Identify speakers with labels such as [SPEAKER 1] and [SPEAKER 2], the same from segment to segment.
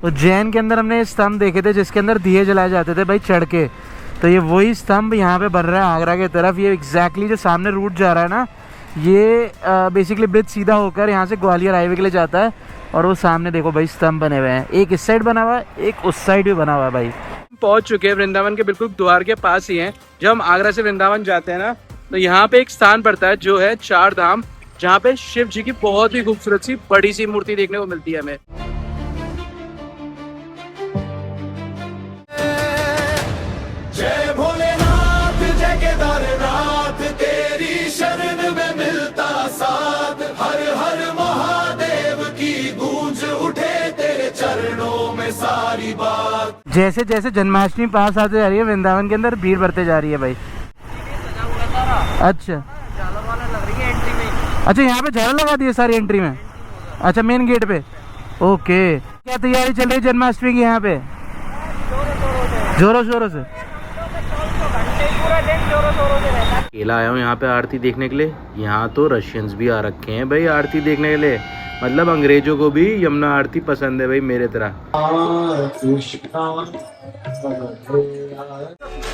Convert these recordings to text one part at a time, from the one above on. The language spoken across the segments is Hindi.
[SPEAKER 1] उज्जैन के अंदर हमने स्तंभ देखे थे जिसके अंदर दिए जलाए जाते थे भाई चढ़ के, तो ये वही स्तंभ यहाँ पे बन रहा है आगरा की तरफ। ये एग्जैक्टली जो सामने रूट जा रहा है ना, ये बेसिकली ब्रिज सीधा होकर यहाँ से ग्वालियर हाईवे के लिए जाता है। और वो सामने देखो भाई स्तंभ बने हुए हैं, एक इस साइड बना हुआ है, एक उस साइड भी बना हुआ है भाई। पहुँच चुके हैं वृंदावन के बिल्कुल द्वार के पास ही हैं। जब हम आगरा से वृंदावन जाते हैं ना, तो यहाँ पे एक स्थान पड़ता है जो है चार धाम, जहाँ पे शिव जी की बहुत ही खूबसूरत सी बड़ी सी मूर्ति देखने को मिलती है हमें।
[SPEAKER 2] जय भोलेनाथ जय केदारनाथ, तेरी शरण में मिलता साथ। हर हर महादेव की गूंज उठे तेरे चरणों में सारी बात।
[SPEAKER 1] जैसे जैसे जन्माष्टमी पास आते जा रही है वृंदावन के अंदर भीड़ बढ़ते जा रही है भाई। अच्छा अच्छा, यहाँ पे झालर लगा दिए सारी एंट्री में। अच्छा, मेन गेट पे। ओके, क्या तैयारी चल रही है जन्माष्टमी की यहाँ पे? जोरों शोरों से। अकेला आया हूँ यहाँ पे आरती देखने के लिए। यहाँ तो रशियंस भी आ रखे हैं भाई आरती देखने के लिए, मतलब अंग्रेजों को भी यमुना आरती पसंद है भाई मेरे तरह।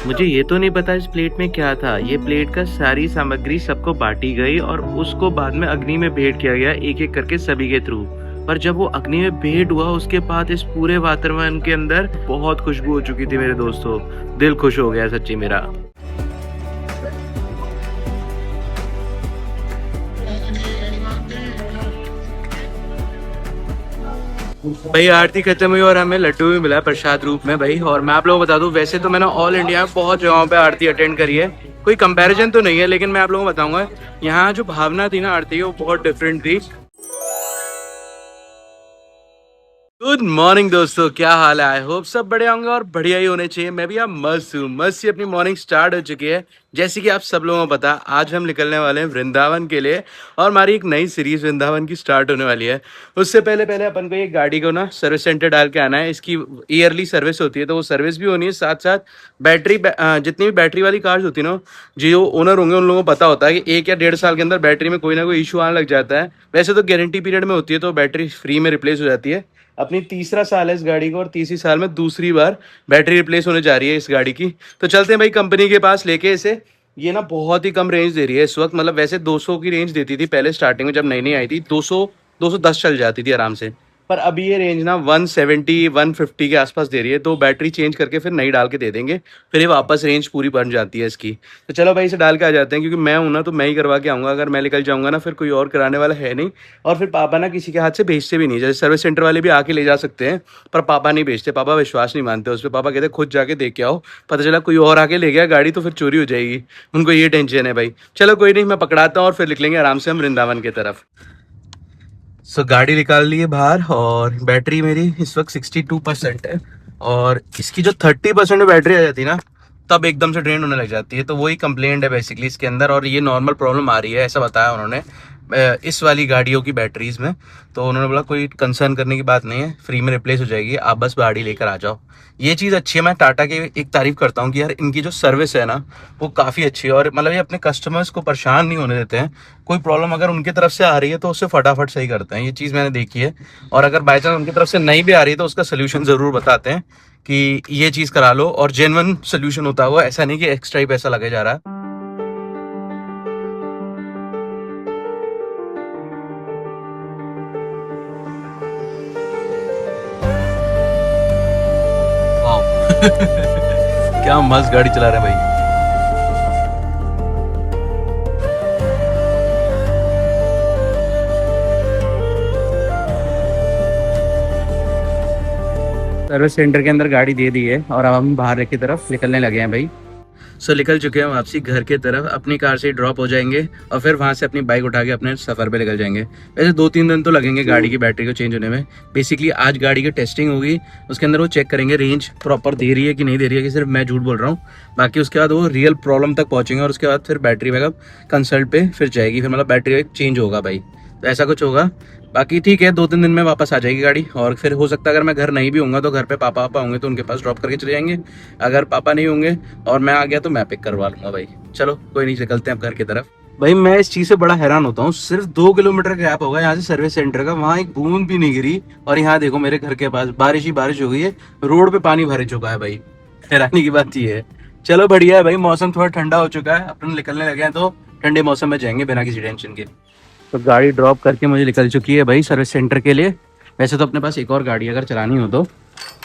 [SPEAKER 1] मुझे ये तो नहीं पता इस प्लेट में क्या था। ये प्लेट का सारी सामग्री सबको बांटी गई और उसको बाद में अग्नि में भेंट किया गया एक एक करके सभी के थ्रू। पर जब वो अग्नि में भेंट हुआ उसके बाद इस पूरे वातावरण के अंदर बहुत खुशबू हो चुकी थी मेरे दोस्तों। दिल खुश हो गया सच्ची मेरा। भाई आरती खत्म हुई और हमें लड्डू भी मिला प्रसाद रूप में भाई। और मैं आप लोगों को बता दूं, वैसे तो मैंने ऑल इंडिया में बहुत जगहों पे आरती अटेंड करी है, कोई कंपैरिजन तो नहीं है, लेकिन मैं आप लोगों को बताऊंगा यहाँ जो भावना थी ना आरती की, वो बहुत डिफरेंट थी। गुड मॉर्निंग दोस्तों, क्या हाल है? आई होप सब बढ़िया होंगे और बढ़िया ही होने चाहिए। मैं भी आप मस्त हूँ। मस्त ही अपनी मॉर्निंग स्टार्ट हो चुकी है। जैसे कि आप सब लोगों को पता, आज हम निकलने वाले हैं वृंदावन के लिए और हमारी एक नई सीरीज वृंदावन की स्टार्ट होने वाली है। उससे पहले पहले अपन को ये गाड़ी को ना सर्विस सेंटर डाल के आना है। इसकी ईयरली सर्विस होती है, तो वो सर्विस भी होनी है, साथ साथ बैटरी जितनी भी बैटरी वाली कार्स होती है ना, जो ओनर होंगे उन लोगों को पता होता है कि 1 या 1.5 साल के अंदर बैटरी में कोई ना कोई इशू आने लग जाता है। वैसे तो गारंटी पीरियड में होती है, तो बैटरी फ्री में रिप्लेस हो जाती है। अपनी तीसरा साल है इस गाड़ी को और तीसरी साल में दूसरी बार बैटरी रिप्लेस होने जा रही है इस गाड़ी की। तो चलते हैं भाई कंपनी के पास लेके इसे। ये ना बहुत ही कम रेंज दे रही है इस वक्त, मतलब वैसे 200 की रेंज देती थी पहले स्टार्टिंग में, जब नई नई आई थी 210 चल जाती थी आराम से। पर अभी ये रेंज ना 170 150 के आसपास दे रही है। तो बैटरी चेंज करके फिर नई डाल के दे देंगे, फिर ये वापस रेंज पूरी बन जाती है इसकी। तो चलो भाई इसे डाल के आ जाते हैं, क्योंकि मैं हूं ना तो मैं ही करवा के आऊँगा। अगर मैं निकल जाऊँगा ना फिर कोई और कराने वाला है नहीं, और फिर पापा ना किसी के हाथ से भेजते भी नहीं। जैसे सर्विस सेंटर वाले भी आके ले जा सकते हैं, पर पापा नहीं भेजते। पापा विश्वास नहीं मानते उस पर। पापा कहते खुद जाके देख के आओ, पता चला कोई और आके ले गया गाड़ी तो फिर चोरी हो जाएगी। उनको ये टेंशन है भाई। चलो कोई नहीं, मैं पकड़ाता हूँ और फिर निकलेंगे आराम से हम वृंदावन की तरफ। गाड़ी निकाल ली है बाहर और बैटरी मेरी इस वक्त 62% है। और इसकी जो 30% में बैटरी आ जाती है ना, तब एकदम से ड्रेन होने लग जाती है। तो वही कंप्लेंट है बेसिकली इसके अंदर, और ये नॉर्मल प्रॉब्लम आ रही है ऐसा बताया उन्होंने इस वाली गाड़ियों की बैटरीज में। तो उन्होंने बोला कोई कंसर्न करने की बात नहीं है, फ्री में रिप्लेस हो जाएगी, आप बस गाड़ी लेकर आ जाओ। ये चीज़ अच्छी है। मैं टाटा की एक तारीफ करता हूँ कि यार इनकी जो सर्विस है ना वो काफ़ी अच्छी है, और मतलब ये अपने कस्टमर्स को परेशान नहीं होने देते हैं। कोई प्रॉब्लम अगर उनकी तरफ से आ रही है तो उससे फटाफट सही करते हैं। ये चीज़ मैंने देखी है। और अगर बाई चांस उनकी तरफ से नहीं भी आ रही है तो उसका सोल्यूशन ज़रूर बताते हैं कि ये चीज़ करा लो, और जेन्युइन सोल्यूशन होता है वो, ऐसा नहीं कि एक्स्ट्रा ही पैसा लगे जा रहा है। क्या मस्त गाड़ी चला रहे भाई। सर्विस सेंटर के अंदर गाड़ी दे दी है और अब हम बाहर की तरफ निकलने लगे हैं भाई। निकल चुके हैं वापसी घर के तरफ। अपनी कार से ड्रॉप हो जाएंगे और फिर वहाँ से अपनी बाइक उठा के अपने सफ़र पे निकल जाएंगे। वैसे 2-3 दिन तो लगेंगे गाड़ी की बैटरी को चेंज होने में। बेसिकली आज गाड़ी की टेस्टिंग होगी, उसके अंदर वो चेक करेंगे रेंज प्रॉपर दे रही है कि नहीं दे रही है, कि सिर्फ मैं झूठ बोल रहा हूँ। बाकी उसके बाद वो रियल प्रॉब्लम तक पहुँचेंगे और उसके बाद फिर बैटरी बैकअप कंसल्ट पे फिर जाएगी, फिर मतलब बैटरी चेंज होगा भाई। तो ऐसा कुछ होगा। बाकी ठीक है, 2-3 दिन में वापस आ जाएगी गाड़ी। और फिर हो सकता है अगर मैं घर नहीं भी होऊंगा तो घर पे पापा होंगे तो उनके पास ड्रॉप करके चले जाएंगे। अगर पापा नहीं होंगे और मैं आ गया तो मैं पिक करवा लूंगा भाई। चलो कोई नहीं, निकलते हैं अब घर की तरफ। भाई मैं इस चीज से बड़ा हैरान होता हूँ, सिर्फ 2 किलोमीटर गैप होगा यहाँ से सर्विस सेंटर का, वहाँ एक बूंद भी नहीं गिरी। और यहाँ देखो मेरे घर के पास बारिश ही बारिश हो गई है, रोड पे पानी भर चुका है भाई। हैरानी की बात ये है। चलो बढ़िया है भाई, मौसम थोड़ा ठंडा हो चुका है, अपन निकलने लगे हैं तो ठंडे मौसम में जाएंगे बिना किसी टेंशन के। तो गाड़ी ड्रॉप करके मुझे निकल चुकी है भाई सर्विस सेंटर के लिए। वैसे तो अपने पास एक और गाड़ी अगर चलानी हो तो,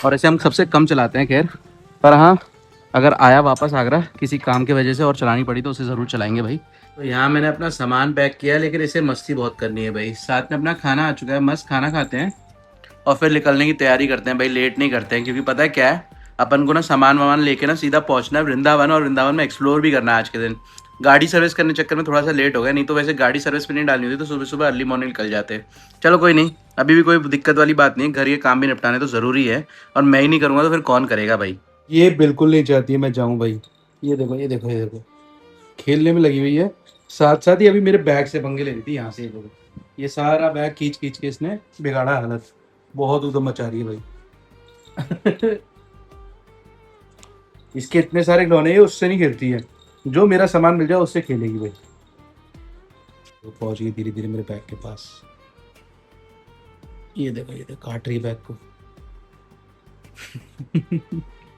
[SPEAKER 1] और ऐसे हम सबसे कम चलाते हैं खैर, पर हाँ अगर आया वापस आगरा किसी काम की वजह से और चलानी पड़ी तो उसे ज़रूर चलाएंगे भाई। तो यहाँ मैंने अपना सामान पैक किया, लेकिन इसे मस्ती बहुत करनी है भाई। साथ में अपना खाना आ चुका है, मस्त खाना खाते हैं और फिर निकलने की तैयारी करते हैं भाई। लेट नहीं करते हैं, क्योंकि पता है क्या है, अपन को ना सामान वामान लेके ना सीधा पहुंचना है वृंदावन, और वृंदावन में एक्सप्लोर भी करना है आज के दिन। गाड़ी सर्विस करने चक्कर में थोड़ा सा लेट हो गया, नहीं तो वैसे गाड़ी सर्विस पे नहीं डालनी होती तो सुबह सुबह अर्ली मॉर्निंग निकल जाते। चलो कोई नहीं, अभी भी कोई दिक्कत वाली बात नहीं है, घर ये काम भी निपटाने तो ज़रूरी है, और मैं ही नहीं करूँगा तो फिर कौन करेगा भाई। ये बिल्कुल नहीं चाहती है मैं जाऊँ भाई। ये देखो ये देखो ये देखो, खेलने में लगी हुई है, साथ साथ ही अभी मेरे बैग से पंगे ले रही थी। यहाँ से ये देखो, ये सारा बैग खींच खींच के इसने बिगाड़ा हालत, बहुत उधम मचा रही है भाई। इसके इतने सारे खिलौने हैं, उससे नहीं खेलती है, जो मेरा सामान मिल जाए उससे खेलेगी भाई। वो पहुंच गई धीरे धीरे मेरे बैग के पास। ये देखो काट रही है बैग को।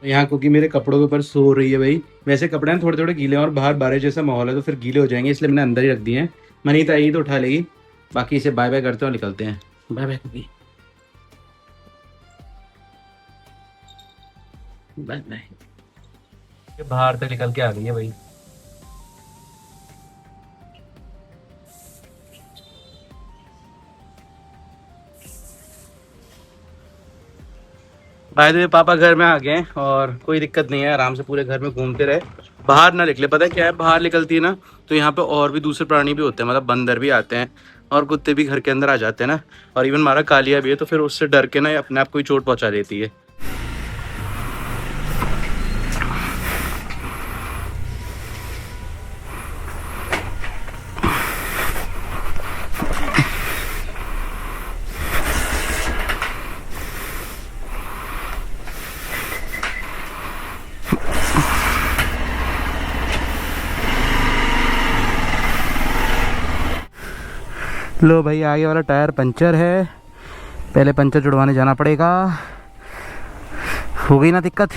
[SPEAKER 1] यहाँ क्योंकि मेरे कपड़ों के ऊपर सो रही है भाई। वैसे कपड़े हैं थोड़े थोड़े गीले और बाहर बारिश जैसा माहौल है तो फिर गीले हो जाएंगे, इसलिए मैंने अंदर ही रख दिए हैं। मनीता आई तो उठा लेगी, बाकी इसे बाय बाय करते हैं और निकलते हैं। बाय बाय कभी, बाय बाय। ये बाहर तक निकल के आ गई है भाई। भाई तो पापा घर में आ गए हैं और कोई दिक्कत नहीं है, आराम से पूरे घर में घूमते रहे, बाहर ना निकले। पता है क्या है, बाहर निकलती है ना तो यहाँ पे और भी दूसरे प्राणी भी होते हैं, मतलब बंदर भी आते हैं और कुत्ते भी घर के अंदर आ जाते हैं ना, और इवन हमारा कालिया भी है, तो फिर उससे डर के ना ये अपने आप को ही चोट पहुँचा देती है। लो भाई, आगे वाला टायर पंचर है, पहले पंचर जुड़वाने जाना पड़ेगा। हो गई ना दिक्कत।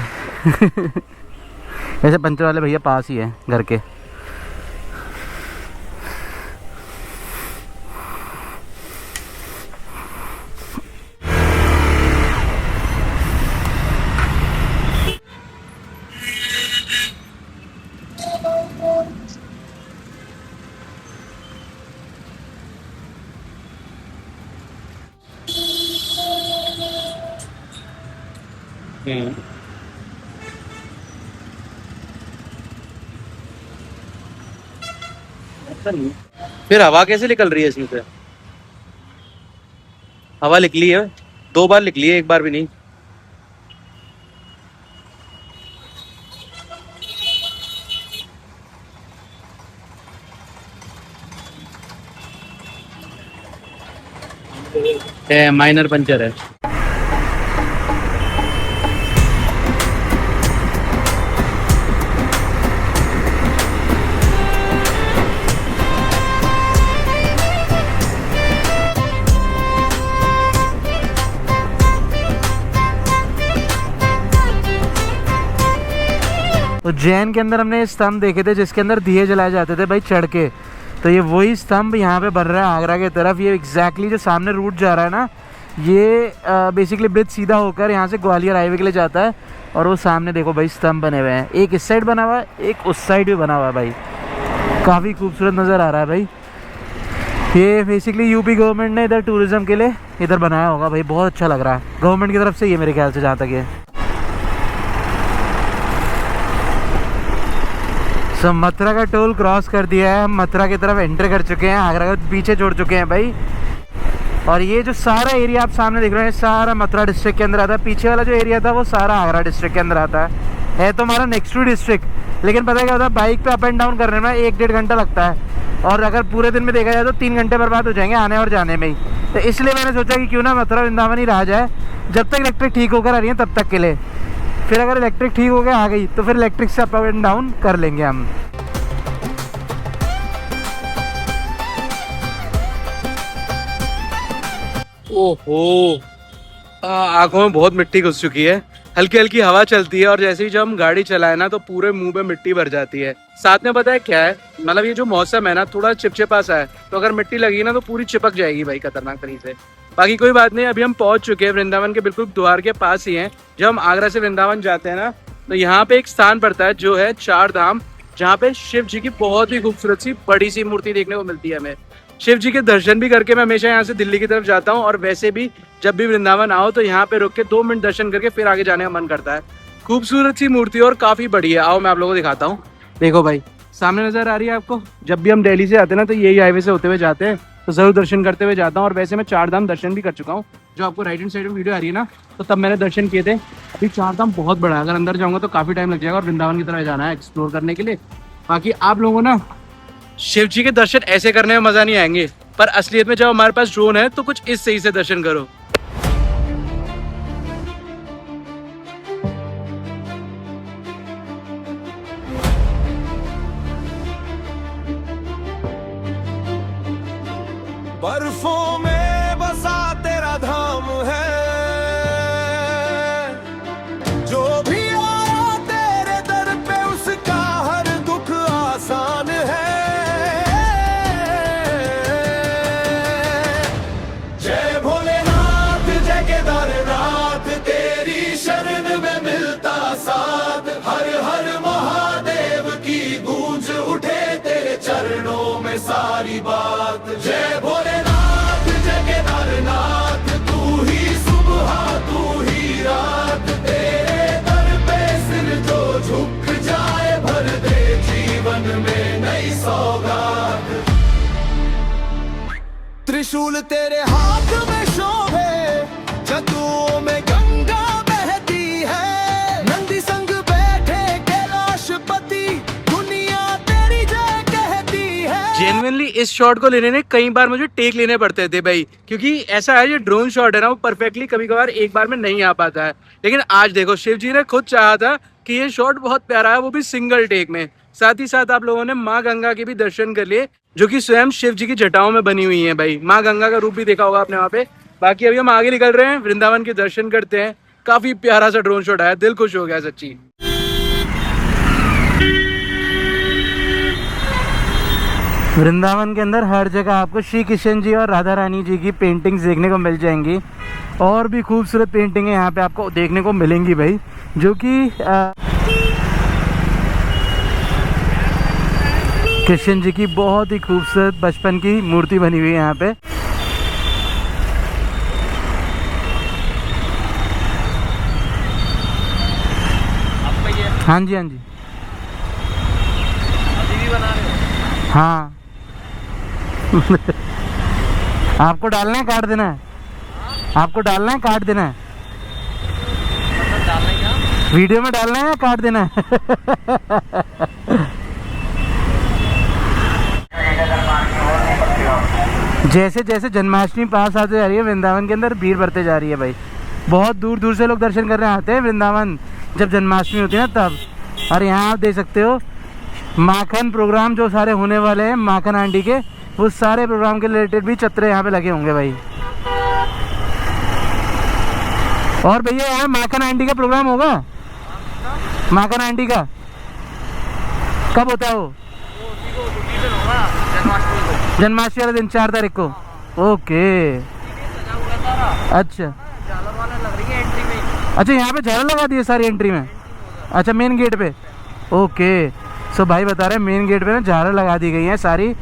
[SPEAKER 1] ऐसे पंचर वाले भैया पास ही है घर के। फिर हवा कैसे निकल रही है इसमें से? हवा निकली है, 2 बार निकली है, 1 बार भी नहीं। माइनर पंचर है। तो जैन के अंदर हमने स्तंभ देखे थे जिसके अंदर दिए जलाए जाते थे भाई चढ़ के, तो ये वही स्तंभ यहाँ पे बन रहा है आगरा की तरफ। ये एग्जैक्टली जो सामने रूट जा रहा है ना, ये बेसिकली ब्रिज सीधा होकर यहाँ से ग्वालियर हाईवे के लिए जाता है। और वो सामने देखो भाई स्तंभ बने हुए हैं, एक इस साइड बना हुआ है, एक उस साइड भी बना हुआ है भाई। काफ़ी खूबसूरत नज़र आ रहा है भाई। ये बेसिकली यूपी गवर्नमेंट ने इधर टूरिज़्म के लिए इधर बनाया होगा भाई, बहुत अच्छा लग रहा है गवर्नमेंट की तरफ से ये, मेरे ख्याल से जहाँ तक ये। सो मथुरा का टोल क्रॉस कर दिया है, हम मथुरा की तरफ एंटर कर चुके हैं, आगरा को पीछे छोड़ चुके हैं भाई। और ये जो सारा एरिया आप सामने देख रहे हैं सारा मथुरा डिस्ट्रिक्ट के अंदर आता है। पीछे वाला जो एरिया था वो सारा आगरा डिस्ट्रिक्ट के अंदर आता है तो हमारा नेक्स्ट टू डिस्ट्रिक्ट। लेकिन पता है क्या होता है, बाइक पे अप एंड डाउन करने में 1-1.5 घंटा लगता है, और अगर पूरे दिन में देखा जाए तो 3 घंटे बर्बाद हो जाएंगे आने और जाने में ही। तो इसलिए मैंने सोचा कि क्यों ना मथुरा वृंदावन ही रहा जाए, जब तक इलेक्ट्रिक ठीक होकर आ रही है तब तक के लिए। फिर अगर इलेक्ट्रिक ठीक होकर आ गई तो फिर इलेक्ट्रिक से अप एंड डाउन कर लेंगे हम। ओहो, आंखों में बहुत मिट्टी घुस चुकी है। हल्की हल्की हवा चलती है और जैसे ही जब हम गाड़ी चलाए ना तो पूरे मुंह में मिट्टी भर जाती है। साथ में पता है क्या है, मतलब ये जो मौसम है ना थोड़ा चिपचिपा सा है, तो अगर मिट्टी लगी ना तो पूरी चिपक जाएगी भाई, खतरनाक तरीके से। बाकी कोई बात नहीं, अभी हम पहुंच चुके हैं वृंदावन के बिल्कुल द्वार के पास ही हैं। जब हम आगरा से वृंदावन जाते हैं ना तो यहाँ पे एक स्थान पड़ता है जो है चार धाम, जहाँ पे शिव जी की बहुत ही खूबसूरत सी बड़ी सी मूर्ति देखने को मिलती है हमें। शिव जी के दर्शन भी करके मैं हमेशा यहाँ से दिल्ली की तरफ जाता हूँ, और वैसे भी जब भी वृंदावन आओ तो यहाँ पे रुक के 2 मिनट दर्शन करके फिर आगे जाने का मन करता है। खूबसूरत सी मूर्ति और काफी बड़ी है। आओ मैं आप लोगों को दिखाता हूँ। देखो भाई, सामने नजर आ रही है आपको। जब भी हम दिल्ली से आते हैं ना तो यही हाईवे से होते हुए जाते हैं, तो जरूर दर्शन करते हुए जाता हूँ। और वैसे मैं चार धाम दर्शन भी कर चुका हूँ। जो आपको राइट हैंड साइड में वीडियो आ रही है ना, तो तब मैंने दर्शन किए थे। अभी चार धाम बहुत बड़ा है, अगर अंदर जाऊंगा तो काफी टाइम लग जाएगा, और वृंदावन की तरफ जाना है एक्सप्लोर करने के लिए। बाकी आप लोगों ना शिव जी के दर्शन ऐसे करने में मजा नहीं आएंगे, पर असलियत में जब हमारे पास ड्रोन है तो कुछ इस सही से दर्शन करो।
[SPEAKER 2] बर्फों में बसा तेरा धाम है, जो भी आया तेरे दर पे उसका हर दुख आसान है। जय भोलेनाथ जय केदारनाथ, तेरी शरण में मिलता साथ। हर हर महादेव की गूंज उठे तेरे चरणों में सारी बात। जय भोलेनाथ जय केदारनाथ, तू ही सुबह तू ही रात, तेरे दर पे सिर जो झुक जाए भर दे जीवन में नई सौगात। त्रिशूल तेरे हाथ में शोभे, जदुओं में गंगा बहती है। नंदी संग बैठे कैलाशपति, दुनिया तेरी जय कहती है।
[SPEAKER 1] जेन्युइनली इस शॉट को लेने ने कई बार मुझे टेक लेने पड़ते थे भाई, क्योंकि ऐसा है ये ड्रोन शॉट है ना, वो परफेक्टली कभी कभार एक बार में नहीं आ पाता है। लेकिन आज देखो शिव जी ने खुद चाहा था कि ये शॉट बहुत प्यारा है, वो भी सिंगल टेक में। साथ ही साथ आप लोगों ने माँ गंगा के भी दर्शन कर लिए, जो कि स्वयं शिव जी की जटाओं में बनी हुई है भाई। माँ गंगा का रूप भी देखा होगा आपने वहाँ पे। बाकी अभी हम आगे निकल रहे हैं, वृंदावन के दर्शन करते हैं। काफी प्यारा सा ड्रोन शॉट आया, दिल खुश हो गया सच्ची। वृंदावन के अंदर हर जगह आपको श्री कृष्ण जी और राधा रानी जी की पेंटिंग्स देखने को मिल जाएंगी, और भी खूबसूरत पेंटिंगें यहाँ पे आपको देखने को मिलेंगी भाई, जो कि कृष्ण जी की बहुत ही खूबसूरत बचपन की मूर्ति बनी हुई है यहाँ पे। हाँ जी, हाँ जी,
[SPEAKER 3] अभी भी बना रहे हो?
[SPEAKER 1] हाँ। आपको डालना है काट देना है? आपको डालना है काट देना है?
[SPEAKER 3] मतलब डालना है क्या?
[SPEAKER 1] वीडियो में डालना है या काट देना है? जैसे जैसे जन्माष्टमी पास आते जा रही है, वृंदावन के अंदर भीड़ बढ़ते जा रही है भाई। बहुत दूर दूर से लोग दर्शन करने आते हैं वृंदावन जब जन्माष्टमी होती है ना तब। और यहाँ आप देख सकते हो माखन प्रोग्राम जो सारे होने वाले हैं माखन आंटी के, वो सारे प्रोग्राम के रिलेटेड भी चत्रे यहाँ पे लगे होंगे भाई। और भैया यहाँ माखन आंटी का प्रोग्राम होगा? माखन आंटी का कब होता है वो? जन्माष्टमी वाले दिन 4 तारीख को। ओके, अच्छा अच्छा, यहाँ पे झालर लगा दिए सारी एंट्री में? अच्छा, मेन गेट पे। ओके, सो भाई बता रहे हैं मेन गेट पे ना झालर लगा दी गई है सारी।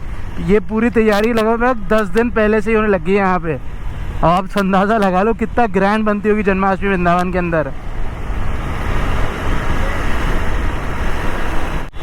[SPEAKER 1] ये पूरी तैयारी लगभग 10 दिन पहले से ही होने लगी है यहाँ पे। और आप अंदाज़ा लगा लो कितना ग्रैंड बनती होगी जन्माष्टमी वृंदावन के अंदर।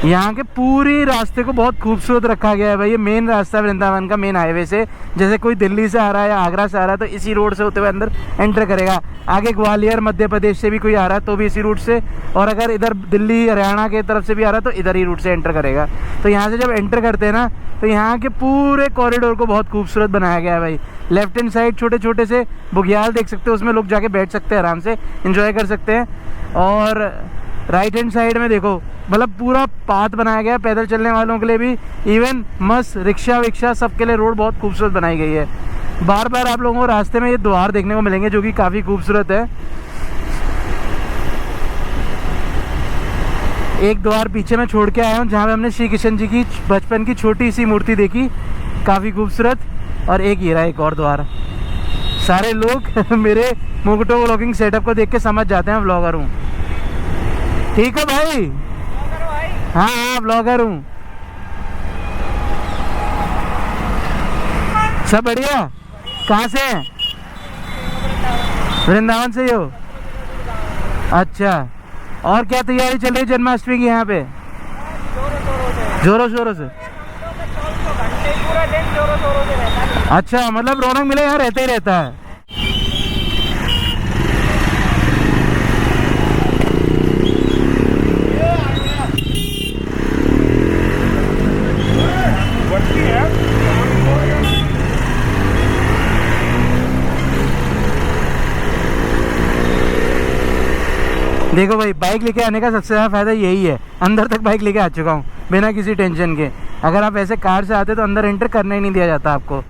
[SPEAKER 1] यहाँ के पूरी रास्ते को बहुत खूबसूरत रखा गया है भाई। ये मेन रास्ता है वृंदावन का, मेन हाईवे से। जैसे कोई दिल्ली से आ रहा है या आगरा से आ रहा है तो इसी रोड से होते हुए अंदर एंटर करेगा। आगे ग्वालियर मध्य प्रदेश से भी कोई आ रहा है तो भी इसी रूट से, और अगर इधर दिल्ली हरियाणा के तरफ से भी आ रहा है तो इधर ही रूट से एंटर करेगा। तो यहाँ से जब एंटर करते हैं ना तो यहाँ के पूरे कॉरिडोर को बहुत खूबसूरत बनाया गया है भाई। लेफ्ट हैंड साइड छोटे छोटे से बुग्याल देख सकते हो, उसमें लोग जाके बैठ सकते हैं, आराम से इंजॉय कर सकते हैं। और राइट हैंड साइड में देखो, मतलब पूरा पाथ बनाया गया है पैदल चलने वालों के लिए भी। इवन मस्त रिक्शा विक्शा सबके लिए रोड बहुत खूबसूरत बनाई गई है। बार बार आप लोगों को रास्ते में ये द्वार देखने को मिलेंगे जो कि काफ़ी खूबसूरत है। एक द्वार पीछे मैं छोड़ के आया हूँ जहाँ पे हमने श्री कृष्ण जी की बचपन की छोटी सी मूर्ति देखी, काफ़ी खूबसूरत। और एक ये रहा एक और द्वार। सारे लोग मेरे मोगटो व्लॉगिंग सेटअप को देख के समझ जाते हैं व्लॉगर हूँ। ठीक है भाई? हाँ हाँ व्लॉगर हूँ। सब बढ़िया। कहाँ से हैं? वृंदावन से ही हो? अच्छा। और क्या तैयारी चल रही है जन्माष्टमी की यहाँ पे? जोरों शोरों से। अच्छा, मतलब रौनक मिले यहाँ रहता ही रहता है। देखो भाई, बाइक लेके आने का सबसे ज़्यादा फ़ायदा यही है, अंदर तक बाइक लेके आ चुका हूँ बिना किसी टेंशन के। अगर आप ऐसे कार से आते तो अंदर एंटर करने ही नहीं दिया जाता आपको।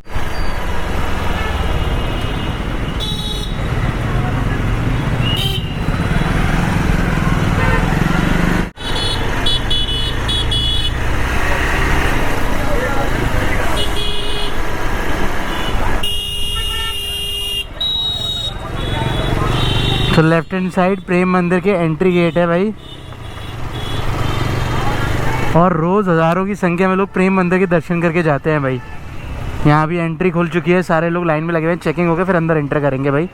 [SPEAKER 1] तो लेफ्ट हैंड साइड प्रेम मंदिर के एंट्री गेट है भाई। और रोज़ हज़ारों की संख्या में लोग प्रेम मंदिर के दर्शन करके जाते हैं भाई। यहाँ भी एंट्री खुल चुकी है, सारे लोग लाइन में लगे हुए हैं, चेकिंग होकर फिर अंदर एंटर करेंगे भाई।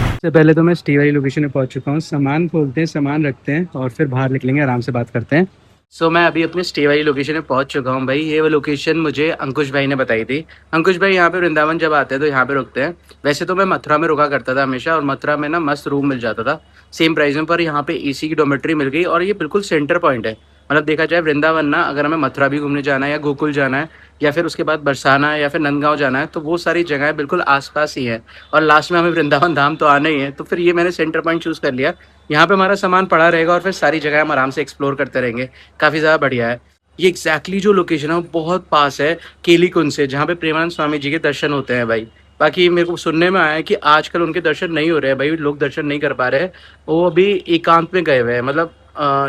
[SPEAKER 1] सबसे पहले तो मैं स्टे वाली लोकेशन में पहुँच चुका हूँ। सामान खोलते हैं, सामान रखते हैं और फिर बाहर निकलेंगे, आराम से बात करते हैं। सो मैं अभी अपने स्टे वाली लोकेशन में पहुंच चुका हूं भाई। ये वो लोकेशन मुझे अंकुश भाई ने बताई थी। अंकुश भाई यहाँ पे वृंदावन जब आते हैं तो यहाँ पे रुकते हैं। वैसे तो मैं मथुरा में रुका करता था हमेशा, और मथुरा में ना मस्त रूम मिल जाता था सेम प्राइस में। पर यहाँ पे एसी की डॉर्मेट्री मिल गई और ये बिल्कुल सेंटर पॉइंट है। मतलब देखा जाए वृंदावन ना, अगर हमें मथुरा भी घूमने जाना है या गोकुल जाना है या फिर उसके बाद बरसाना है या फिर नंदगांव जाना है, तो वो सारी जगहें बिल्कुल आसपास ही हैं। और लास्ट में हमें वृंदावन धाम तो आना ही है, तो फिर ये मैंने सेंटर पॉइंट चूज़ कर लिया। यहाँ पे हमारा सामान पड़ा रहेगा और फिर सारी जगह हम आराम से एक्सप्लोर करते रहेंगे। काफ़ी ज़्यादा बढ़िया है। ये एग्जैक्टली जो लोकेशन है वो बहुत पास है केली कुंज से, जहाँ पे प्रेमानंद स्वामी जी के दर्शन होते हैं भाई। बाकी मेरे को सुनने में आया है कि आजकल उनके दर्शन नहीं हो रहे हैं भाई, लोग दर्शन नहीं कर पा रहे हैं। वो अभी एकांत में गए हुए हैं, मतलब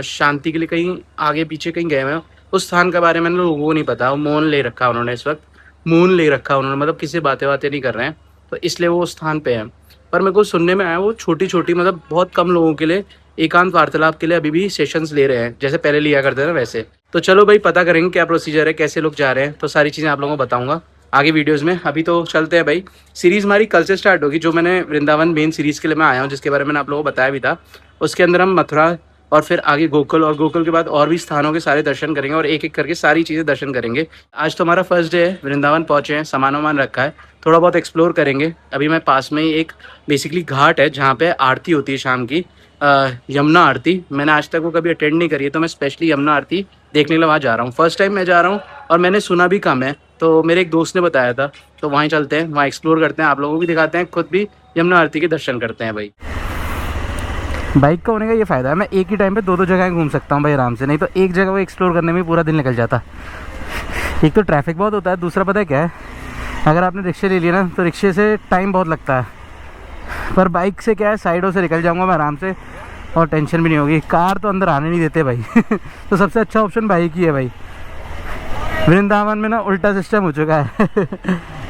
[SPEAKER 1] शांति के लिए कहीं आगे पीछे कहीं गए हुए हैं। उस स्थान के बारे में लोगों को नहीं पता। वो मौन ले रखा उन्होंने, इस वक्त मौन ले रखा उन्होंने, मतलब किसी बातें नहीं कर रहे हैं, तो इसलिए वो उस स्थान पे हैं। पर मेरे को सुनने में आया वो छोटी छोटी, मतलब बहुत कम लोगों के लिए एकांत वार्तालाप के लिए अभी भी सेशंस ले रहे हैं, जैसे पहले लिया करते थे ना वैसे। तो चलो भाई, पता करेंगे क्या प्रोसीजर है, कैसे लोग जा रहे हैं, तो सारी चीज़ें आप लोगों को बताऊंगा आगे वीडियोस में। अभी तो चलते हैं भाई। सीरीज़ हमारी कल से स्टार्ट होगी, जो मैंने वृंदावन मेन सीरीज़ के लिए मैं आया हूँ, जिसके बारे में मैंने आप लोगों को बताया भी था। उसके अंदर हम मथुरा और फिर आगे गोकुल, और गोकुल के बाद और भी स्थानों के सारे दर्शन करेंगे और एक एक करके सारी चीज़ें दर्शन करेंगे। आज तो हमारा फर्स्ट डे है, वृंदावन पहुँचे हैं, सामान वामान रखा है, थोड़ा बहुत एक्सप्लोर करेंगे। अभी मैं पास में ही एक बेसिकली घाट है जहाँ पे आरती होती है शाम की, यमुना आरती। मैंने आज तक वो कभी अटेंड नहीं करी है, तो मैं स्पेशली यमुना आरती देखने के लिए वहाँ जा रहा हूँ। फर्स्ट टाइम मैं जा रहा हूँ और मैंने सुना भी कम है, तो मेरे एक दोस्त ने बताया था, तो वहीं चलते हैं, वहाँ एक्सप्लोर करते हैं, आप लोगों को भी दिखाते हैं, खुद भी यमुना आरती के दर्शन करते हैं भाई। बाइक का होने का ये फ़ायदा है, मैं एक ही टाइम पे दो जगह घूम सकता हूँ भाई आराम से। नहीं तो एक जगह को एक्सप्लोर करने में पूरा दिन निकल जाता। एक तो ट्रैफिक बहुत होता है, दूसरा पता है क्या है, अगर आपने रिक्शे ले लिया ना तो रिक्शे से टाइम बहुत लगता है। पर बाइक से क्या है, साइडों से निकल जाऊँगा मैं आराम से और टेंशन भी नहीं होगी। कार तो अंदर आने नहीं देते भाई तो सबसे अच्छा ऑप्शन बाइक ही है भाई। वृंदावन में ना उल्टा सिस्टम हो चुका है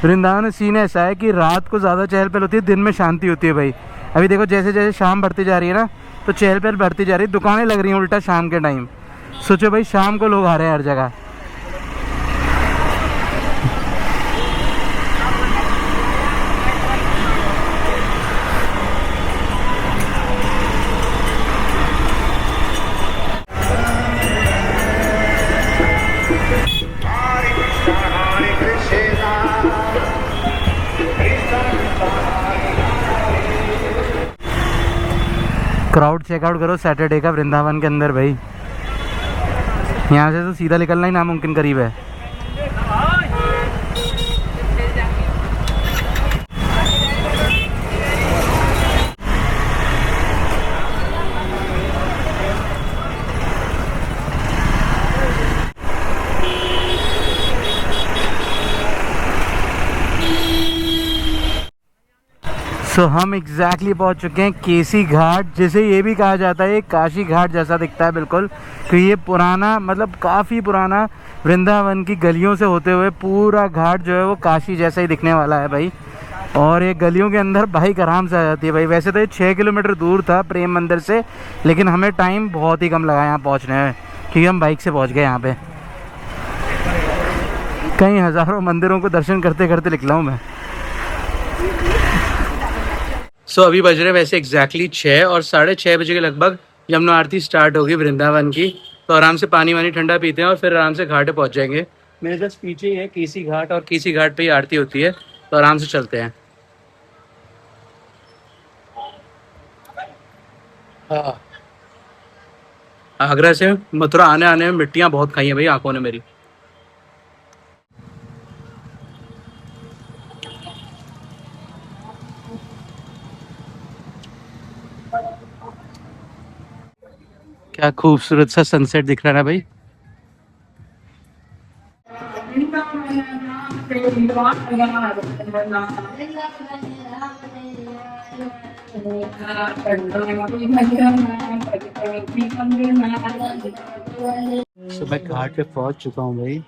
[SPEAKER 1] वृंदावन में सीन ऐसा है कि रात को ज़्यादा चहल पहल होती है, दिन में शांति होती है भाई। अभी देखो जैसे जैसे शाम बढ़ती जा रही है ना, तो चहल पहल बढ़ती जा रही है, दुकानें लग रही हैं उल्टा शाम के टाइम। सोचो भाई, शाम को लोग आ रहे हैं हर जगह। क्राउड चेकआउट करो सैटरडे का वृंदावन के अंदर भाई। यहाँ से तो सीधा निकलना ही नामुमकिन करीब है। हम एग्जैक्टली पहुंच चुके हैं केसी घाट, जिसे ये भी कहा जाता है काशी घाट जैसा दिखता है बिल्कुल। तो ये पुराना, मतलब काफ़ी पुराना वृंदावन की गलियों से होते हुए पूरा घाट जो है वो काशी जैसा ही दिखने वाला है भाई। और ये गलियों के अंदर बाइक आराम से आ जाती है भाई। वैसे तो ये 6 किलोमीटर दूर था प्रेम मंदिर से, लेकिन हमें टाइम बहुत ही कम लगा यहाँ पहुँचने में, क्योंकि हम बाइक से पहुँच गए यहाँ पे। कई हज़ारों मंदिरों को दर्शन करते करते निकला हूँ मैं। अभी बज रहे वैसे एग्जैक्टली 6 और 6:30 बजे के लगभग यमुना आरती स्टार्ट होगी वृंदावन की। तो आराम से पानी वानी ठंडा पीते हैं और फिर आराम से घाट पे पहुँच जाएंगे। मेरे जस्ट पीछे ही है केसी घाट, और केसी घाट पे ही आरती होती है, तो आराम से चलते हैं। हाँ, आगरा से मथुरा आने आने में मिट्टियाँ बहुत खाई हैं भाई आंखों ने मेरी। क्या खूबसूरत सा सनसेट दिख रहा है ना भाई। मैं घाट पे पहुंच चुका हूँ भाई।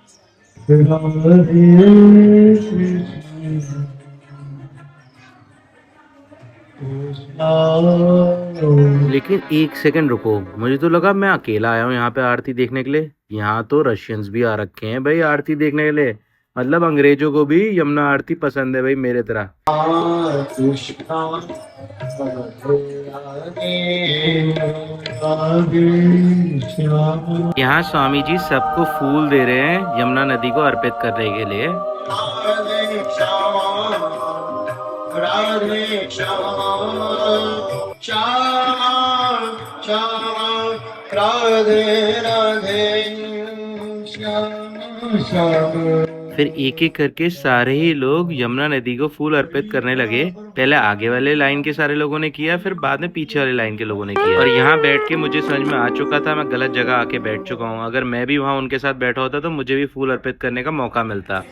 [SPEAKER 1] लेकिन एक सेकंड रुको, मुझे तो लगा मैं अकेला आया हूँ यहाँ पे आरती देखने के लिए। यहाँ तो रशियंस भी आ रखे हैं भाई आरती देखने के लिए। मतलब अंग्रेजों को भी यमुना आरती पसंद है भाई मेरे तरह। यहाँ स्वामी जी सबको फूल दे रहे हैं यमुना नदी को अर्पित करने के लिए। राधे राधे फिर एक एक करके सारे ही लोग यमुना नदी को फूल अर्पित करने लगे। पहले आगे वाले लाइन के सारे लोगों ने किया, फिर बाद में पीछे वाले लाइन के लोगों ने किया। और यहाँ बैठ के मुझे समझ में आ चुका था मैं गलत जगह आके बैठ चुका हूँ। अगर मैं भी वहाँ उनके साथ बैठा होता तो मुझे भी फूल अर्पित करने का मौका मिलता।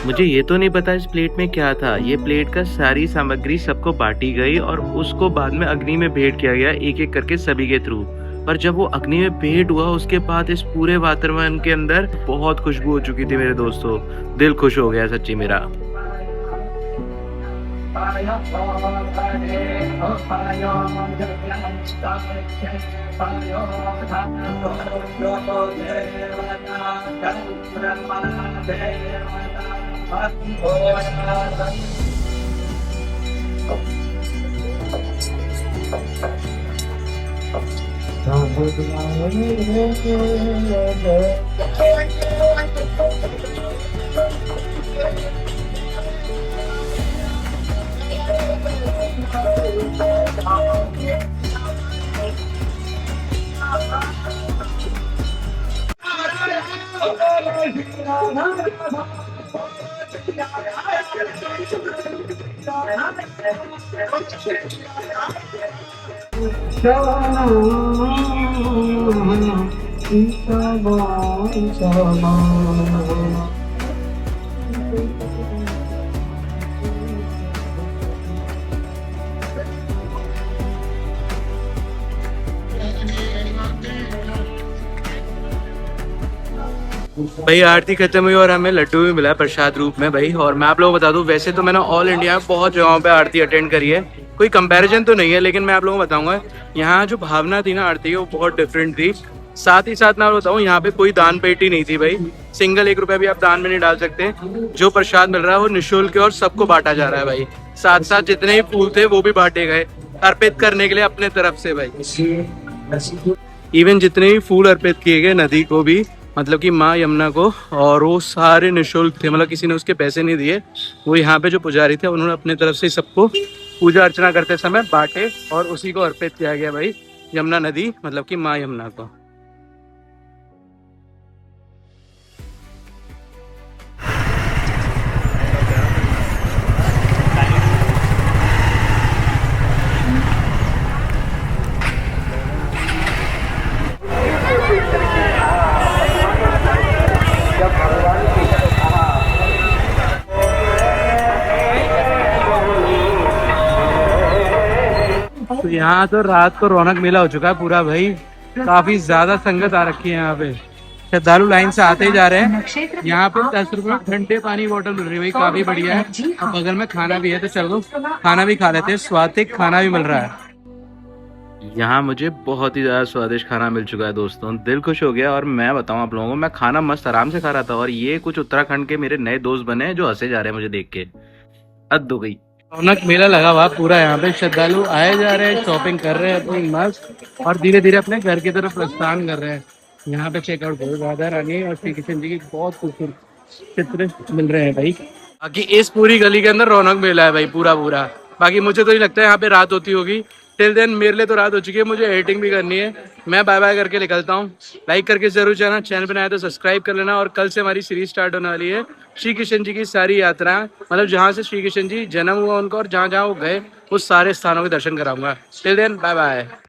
[SPEAKER 1] मुझे ये तो नहीं पता इस प्लेट में क्या था। ये प्लेट का सारी सामग्री सबको बांटी गई और उसको बाद में अग्नि में भेंट किया गया एक एक करके सभी के थ्रू। पर जब वो अग्नि में भेंट हुआ उसके बाद इस पूरे वातावरण के अंदर बहुत खुशबू हो चुकी थी मेरे दोस्तों। दिल खुश हो गया सच्ची मेरा। भाई आरती खत्म हुई और हमें लड्डू भी मिला प्रसाद रूप में भाई। और मैं आप लोगों को बता दूं, वैसे तो मैंने ऑल इंडिया में बहुत जगहों पे आरती अटेंड करी है, कोई कंपैरिजन तो नहीं है, लेकिन मैं आप लोगों को बताऊंगा यहाँ जो भावना थी ना आरती की वो बहुत डिफरेंट थी। साथ ही साथ मैं बताऊँ यहाँ पे कोई दान पेटी नहीं थी भाई। सिंगल 1 रुपया भी आप दान में नहीं डाल सकते। जो प्रसाद मिल रहा है वो निःशुल्क और सबको बांटा जा रहा है भाई। साथ साथ जितने ही फूल थे वो भी बांटे गए अर्पित करने के लिए अपने तरफ से भाई। इवन जितने भी फूल अर्पित किए गए नदी को भी, मतलब कि माँ यमुना को, और वो सारे निःशुल्क थे, मतलब किसी ने उसके पैसे नहीं दिए। वो यहाँ पे जो पुजारी थे उन्होंने अपने तरफ से सबको पूजा अर्चना करते समय बांटे और उसी को अर्पित किया गया भाई यमुना नदी, मतलब कि माँ यमुना को। तो यहाँ तो रात को रौनक मेला हो चुका है पूरा भाई, काफी ज्यादा संगत आ रखी है यहाँ पे, श्रद्धालु लाइन से आते ही जा रहे हैं। यहाँ पे 10 रुपए में ठंडे पानी बोतल मिल रही है भाई, काफी बढ़िया है। और बगल में खाना भी है, तो चलो खाना भी खा लेते हैं, स्वादिष्ट खाना भी मिल रहा है। यहाँ मुझे बहुत ही ज़्यादा स्वादिष्ट खाना मिल चुका है दोस्तों, दिल खुश हो गया। और मैं बताऊँ आप लोगों को, मैं खाना मस्त आराम से खा रहा था, और ये कुछ उत्तराखंड के मेरे नए दोस्त बने हैं जो हंसे जा रहे हैं मुझे देख के, हद हो गई। रौनक मेला लगा हुआ पूरा, यहाँ पे श्रद्धालु आए जा रहे हैं, शॉपिंग कर रहे हैं अपनी मस्त, और धीरे धीरे अपने घर की तरफ प्रस्थान कर रहे हैं। यहाँ पे चेकआउट करो, राधा रानी और श्री कृष्ण जी की बहुत खूबसूरत चित्र मिल रहे हैं भाई। बाकी इस पूरी गली के अंदर रौनक मेला है भाई पूरा पूरा। बाकी मुझे तो नहीं लगता है यहाँ पे रात होती होगी। टिल देन मेरे लिए तो रात हो चुकी है, मुझे एडिटिंग भी करनी है। मैं बाय बाय करके निकलता हूँ। लाइक करके जरूर जाना, चैनल पे नया तो सब्सक्राइब कर लेना। और कल से हमारी सीरीज स्टार्ट होने वाली है श्री कृष्ण जी की सारी यात्रा, मतलब जहाँ से श्री कृष्ण जी जन्म हुआ उनका और जहाँ जहाँ वो गए उस सारे स्थानों के दर्शन कराऊंगा। Till then bye bye.